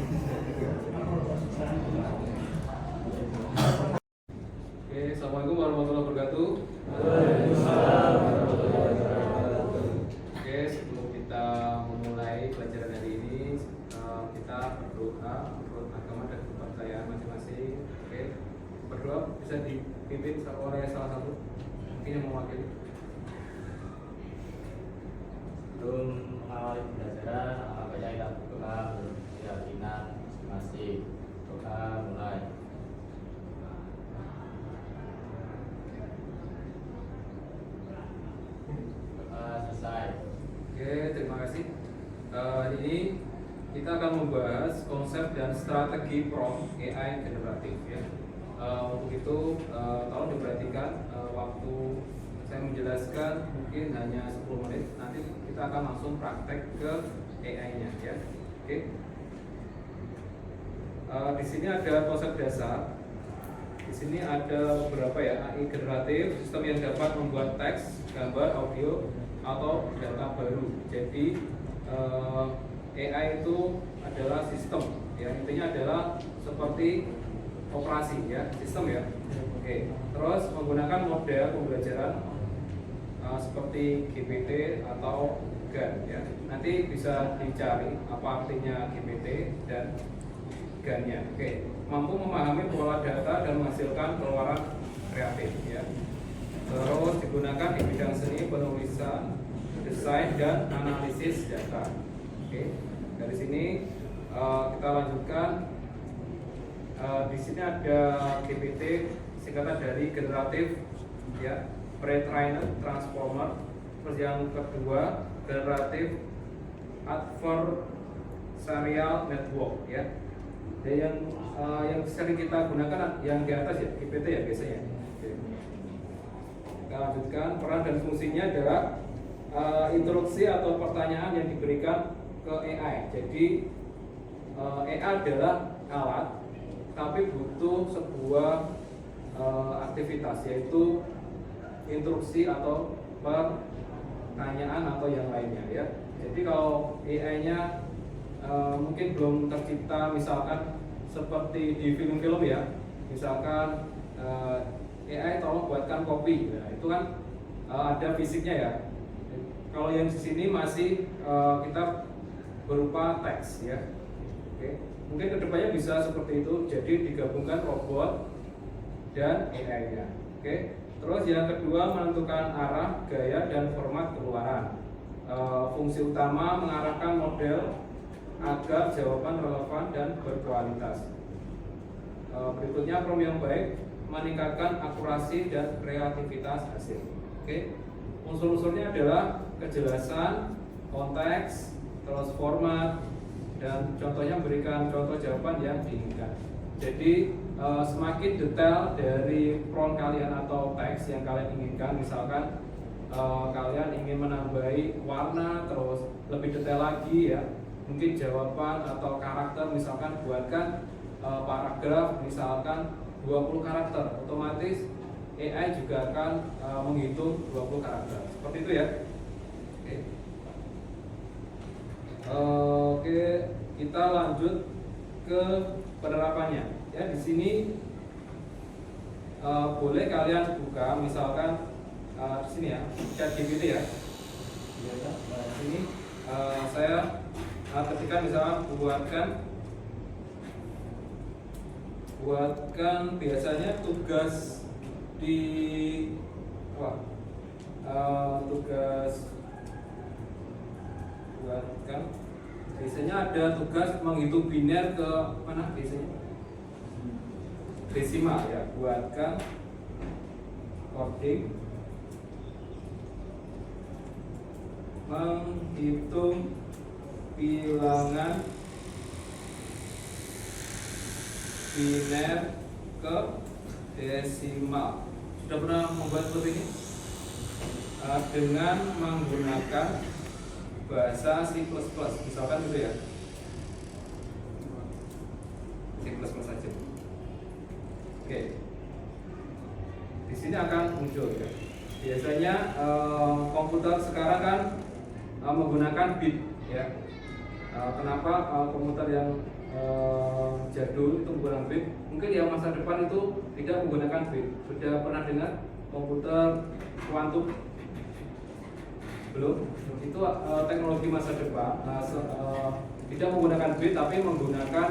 Oke, assalamualaikum warahmatullahi wabarakatuh. Oke, sebelum kita memulai pelajaran hari ini, kita berdoa menurut agama dan kepercayaan masing-masing. Oke, berdoa bisa dipimpin oleh salah satu mungkin yang mewakili. Sebelum mengawali pembelajaran, baiknya kita berdoa berkeyakinan masing-masing. Doa mulai. Doa selesai. Oke, terima kasih. Hari ini kita akan membahas konsep dan strategi prompt AI generatif ya. Untuk itu tolong diperhatikan waktu saya menjelaskan mungkin hanya 10 menit. Nanti kita akan langsung praktek ke AI-nya ya. Oke. Di sini ada konsep dasar. Di sini ada beberapa ya, AI generatif, sistem yang dapat membuat teks, gambar, audio atau data baru. Jadi AI itu adalah sistem ya, intinya adalah seperti operasi ya, sistem ya. Oke. Terus menggunakan model pembelajaran seperti GPT atau GAN ya. Nanti bisa dicari apa artinya GPT dan GAN-nya. Oke. Mampu memahami pola data dan menghasilkan keluaran kreatif ya. Terus digunakan di bidang seni, penulisan, desain dan analisis data. Oke. Dari sini kita lanjutkan. Di sini ada GPT, singkatan dari generatif ya, pre-trained transformer. Terus yang kedua generatif adversarial network ya. Dan yang sering kita gunakan yang di atas ya, GPT ya biasanya. Oke. Kita lanjutkan. Peran dan fungsinya adalah instruksi atau pertanyaan yang diberikan ke AI. Jadi AI adalah alat, tapi butuh sebuah aktivitas, yaitu instruksi atau pertanyaan atau yang lainnya ya. Jadi kalau AI-nya mungkin belum tercipta, misalkan seperti di film-film ya, misalkan AI tolong buatkan kopi, nah, itu kan ada fisiknya ya. Kalau yang di sini masih kita berupa teks ya. Oke. Mungkin kedepannya bisa seperti itu, jadi digabungkan robot dan AI-nya. Oke. Terus yang kedua menentukan arah, gaya dan format keluaran. Fungsi utama mengarahkan model agar jawaban relevan dan berkualitas. Berikutnya prompt yang baik meningkatkan akurasi dan kreativitas hasil. Oke. Unsur-unsurnya adalah kejelasan, konteks, terus format, dan contohnya berikan contoh jawaban yang diinginkan. Jadi semakin detail dari prompt kalian atau teks yang kalian inginkan, misalkan kalian ingin menambahi warna, terus lebih detail lagi ya, mungkin jawaban atau karakter, misalkan buatkan paragraf misalkan 20 karakter, otomatis AI juga akan menghitung 20 karakter. Seperti itu ya. Oke. Oke, kita lanjut ke penerapannya. Ya, di sini boleh kalian buka misalkan di sini ya, ChatGPT ya. Di sini saya ketika misalkan buatkan biasanya tugas di tugas buatkan biasanya ada tugas menghitung biner ke mana biasanya desimal ya, buatkan coding menghitung bilangan biner ke desimal. Sudah pernah membuat seperti ini? Dengan menggunakan bahasa C++, misalkan gitu ya. C++ saja. Oke. Di sini akan muncul ya. Biasanya komputer sekarang kan menggunakan bit ya. Kenapa komputer yang jadul itu menggunakan bit? Mungkin yang masa depan itu tidak menggunakan bit. Sudah pernah dengar komputer kuantum? Belum? Itu teknologi masa depan, tidak menggunakan bit tapi menggunakan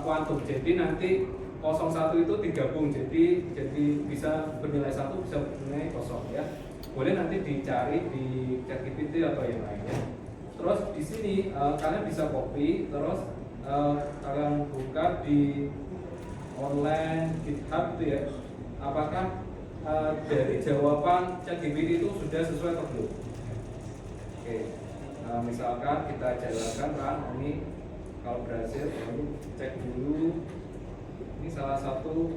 kuantum. Jadi nanti 01 itu digabung, jadi bisa bernilai 1, bisa bernilai 0 ya. Boleh nanti dicari di ChatGPT atau yang lainnya. Terus di sini kalian bisa copy, terus kalian buka di online GitHub itu ya. Apakah dari jawaban ChatGPT itu sudah sesuai atau belum? Oke, misalkan kita jalankan kan, ini kalau berhasil, lalu cek dulu. Ini salah satu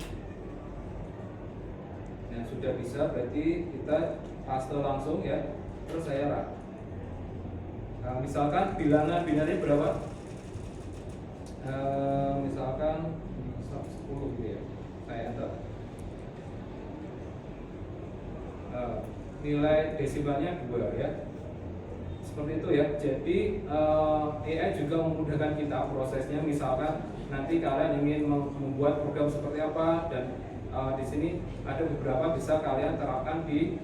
yang sudah bisa, berarti kita paste langsung ya. Terus saya run. Misalkan bilangan binarnya berapa? Misalkan 10 gitu ya. Saya enter. Nilai desimalnya 2 ya. Seperti itu ya. Jadi AI juga memudahkan kita prosesnya. Misalkan nanti kalian ingin membuat program seperti apa, dan di sini ada beberapa bisa kalian terapkan di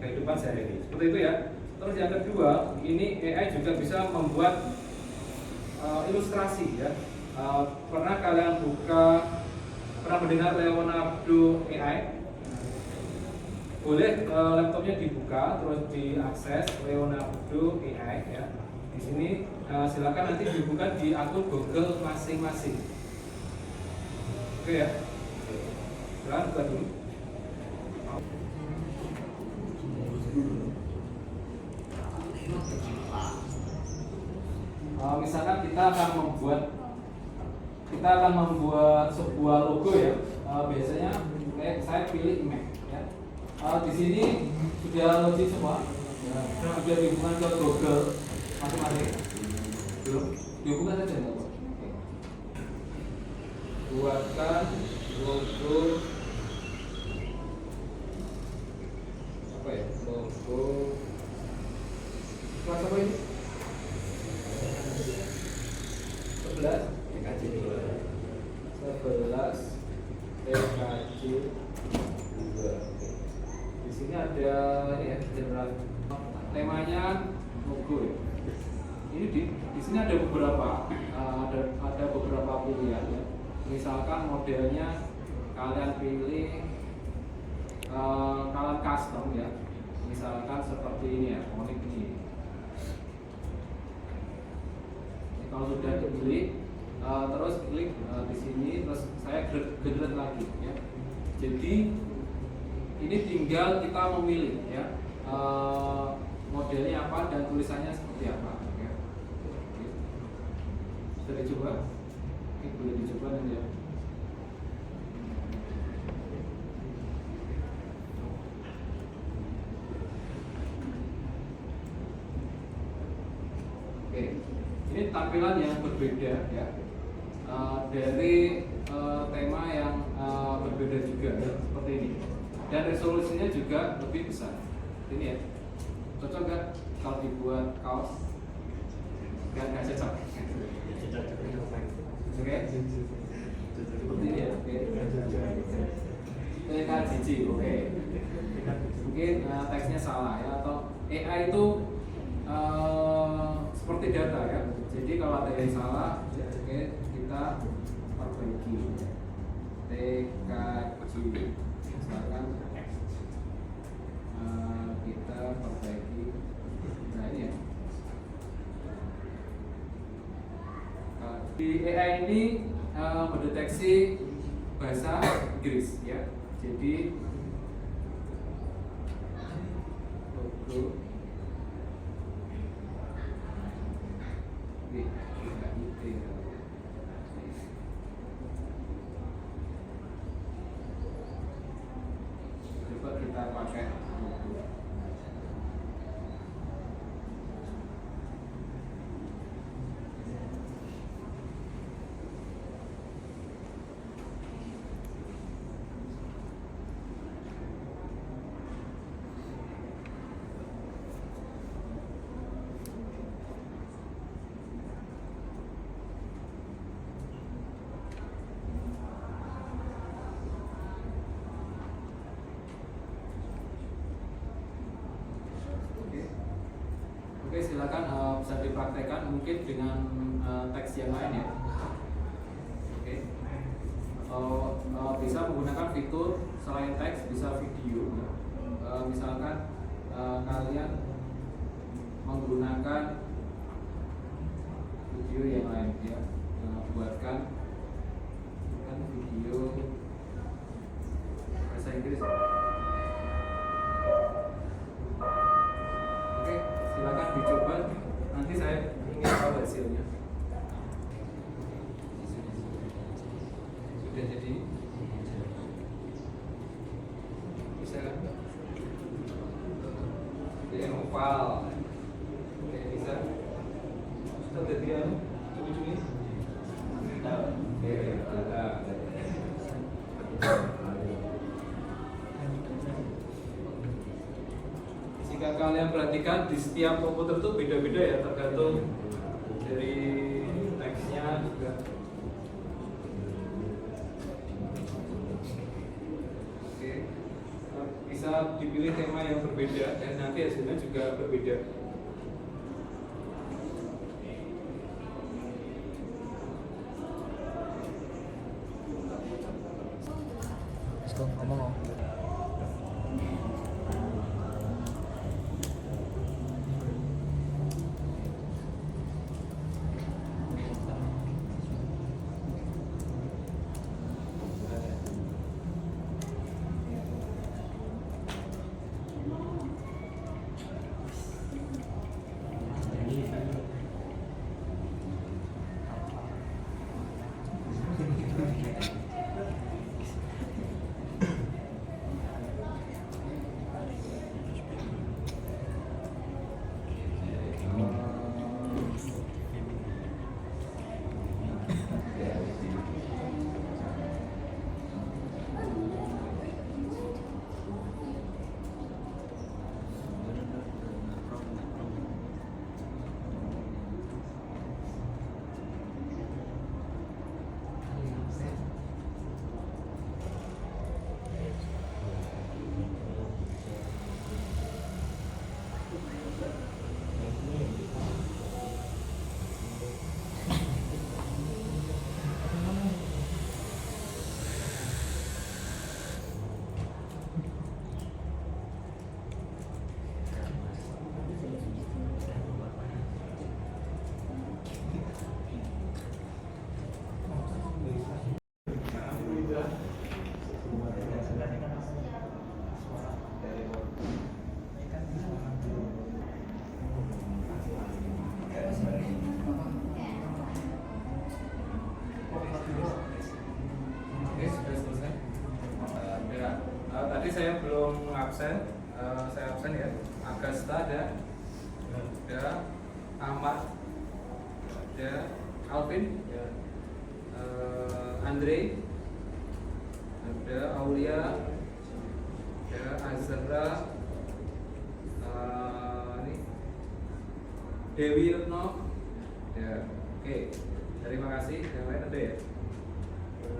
kehidupan sehari-hari. Seperti itu ya. Terus yang kedua, ini AI juga bisa membuat ilustrasi ya. Pernah kalian pernah mendengar Leonardo AI? Boleh laptopnya dibuka, terus diakses Leonardo AI ya. Di sini silakan nanti dibuka di akun Google masing-masing. Oke ya. Silakan buka dulu. Misalkan kita akan membuat sebuah logo ya. Biasanya saya pilih Mac ya. Di sini sudah login semua. Sudah dihubungkan ke Google masing-masing. Belum? Dihubungkan saja nggak apa? Buatkan logo apa ya? Logo kelas apa ini? 11 TKJ 11 TKJ 2. Di sini ada ini ya, general temanya logo ya. Ini di sini ada beberapa pilihan ya. Misalkan modelnya kalian pilih kalian custom ya. Misalkan seperti ini ya, Onyx ini. Kalau sudah dipilih, terus klik di sini, terus saya generate lagi ya. Jadi ini tinggal kita memilih ya, modelnya apa dan tulisannya seperti apa ya. Sudah dicoba? Ini boleh dicoba nanti ya. Oke, ini tampilan yang berbeda ya, dari tema yang berbeda juga ya, seperti ini. Dan resolusinya juga lebih besar. Ini ya, cocok nggak kalau dibuat kaos? Nggak cocok. Oke, seperti ini ya. TKJJ, oke. Mungkin teksnya salah ya, atau AI itu seperti data ya. Jadi kalau ada yang salah, oke, kita perbaiki. TKJ, misalkan kita perbaiki. Nah ini ya. Di AI ini mendeteksi bahasa Inggris ya. Jadi logo coba kita pakai logo. silakan bisa dipraktekkan mungkin dengan teks yang lain ya. Oke. Atau bisa menggunakan fitur selain teks bisa video. Misalkan kalian menggunakan video yang lain ya, buatkan video bahasa Inggris. Oke, silakan dicoba. Nanti saya ingin tahu hasilnya. Sudah jadi? Bisa kan? Jadi oval. Oke, bisa. Sudah jadi ya? Cumi-cumi? Oke, ada. Jika kalian perhatikan di setiap komputer itu beda-beda ya, tergantung dari teksnya juga. Oke, bisa dipilih tema yang berbeda dan nanti hasilnya juga berbeda. Ngomong. Tadi saya belum absen, saya absen ya. Agasta ada Ahmad, ada Alvin, Andre, ada Aulia, ada Azra, ini Dewi Retno, ya. Oke, terima kasih. Yang lain ada ya.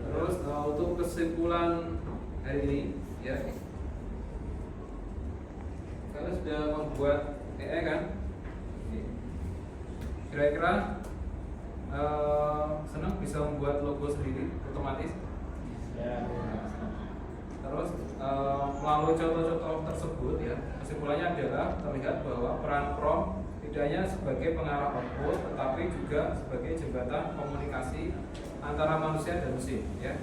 Terus untuk kesimpulan hari ini ya, kalian sudah membuat EE kan? Kira-kira senang bisa membuat logo sendiri otomatis Ya. terus melalui contoh-contoh tersebut ya, kesimpulannya adalah terlihat bahwa peran prompt tidak hanya sebagai pengarah output tetapi juga sebagai jembatan komunikasi antara manusia dan mesin ya.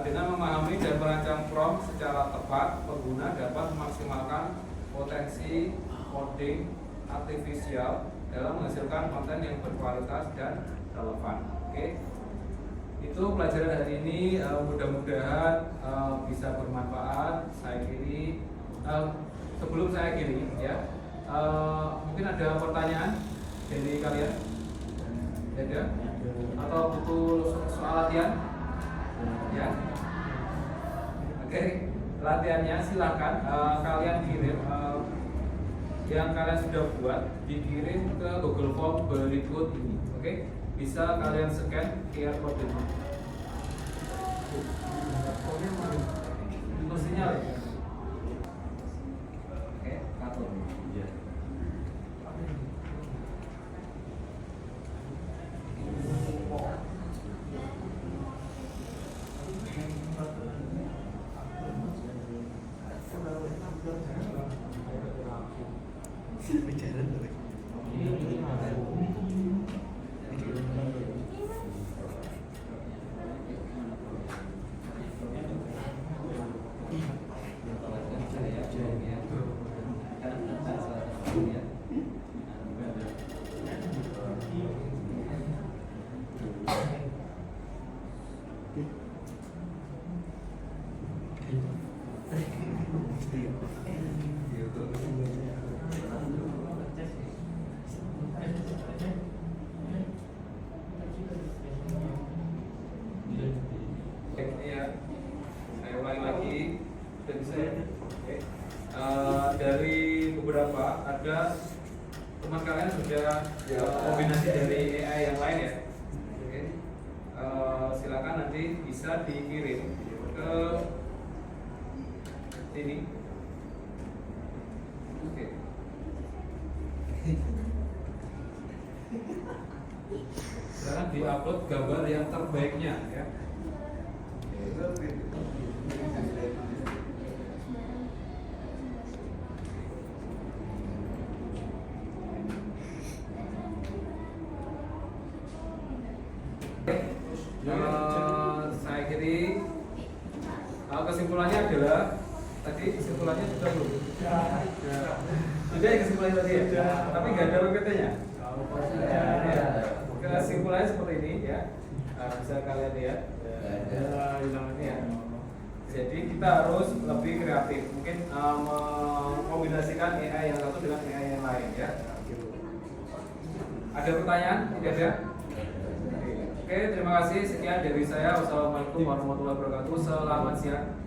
Dengan memahami dan merancang prompt secara tepat, pengguna dapat memaksimalkan potensi coding artifisial dalam menghasilkan konten yang berkualitas dan relevan. Oke, itu pelajaran hari ini. Mudah-mudahan bisa bermanfaat. Saya kiri, sebelum saya kiri ya, mungkin ada pertanyaan dari kalian, ada atau butuh soal latihan? Ya, oke, latihannya silakan kalian kirim yang kalian sudah buat, dikirim ke Google Form berikut ini. Oke, bisa kalian scan QR code ini. Itu sinyal ya. Oke, kartu. ada kombinasi dari AI yang lain ya. Oke. Silakan nanti bisa dikirim ke sini. Oke. Sekarang diupload gambar yang terbaiknya ya. Saya kiri kesimpulannya adalah tadi kesimpulannya sudah belum? Sudah ya kesimpulannya tadi ya? Tapi nggak ada PPT-nya? Kesimpulannya seperti ini ya. Bisa kalian lihat hilangannya ya. Jadi kita harus lebih kreatif, mungkin mengkombinasikan AI yang satu dengan AI yang lain ya. Ada pertanyaan? Tidak ada? Oke, terima kasih. Sekian dari saya. Wassalamualaikum warahmatullahi wabarakatuh. Selamat siang.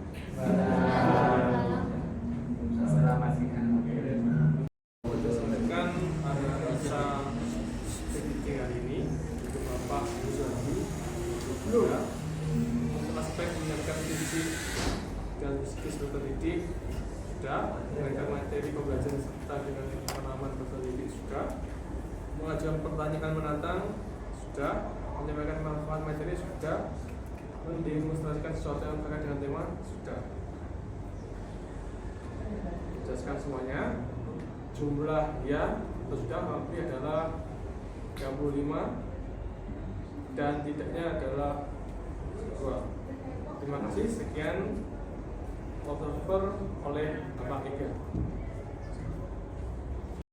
Selamat siang. Kan ada rasa sedikit hari ini untuk Bapak Muzadi ya, untuk aspek menyiapkan visi dan psikis berdidik sudah, memberikan materi pembelajaran serta dengan pengalaman berdidik sudah, mengajukan pertanyaan menantang sudah, menyampaikan manfaat materi sudah, mendemonstrasikan sesuatu yang terkait dengan tema sudah. Jelaskan semuanya. Jumlah ya sudah tapi adalah 35 dan tidaknya adalah 2. Terima kasih. Sekian observer oleh Bapak Ega.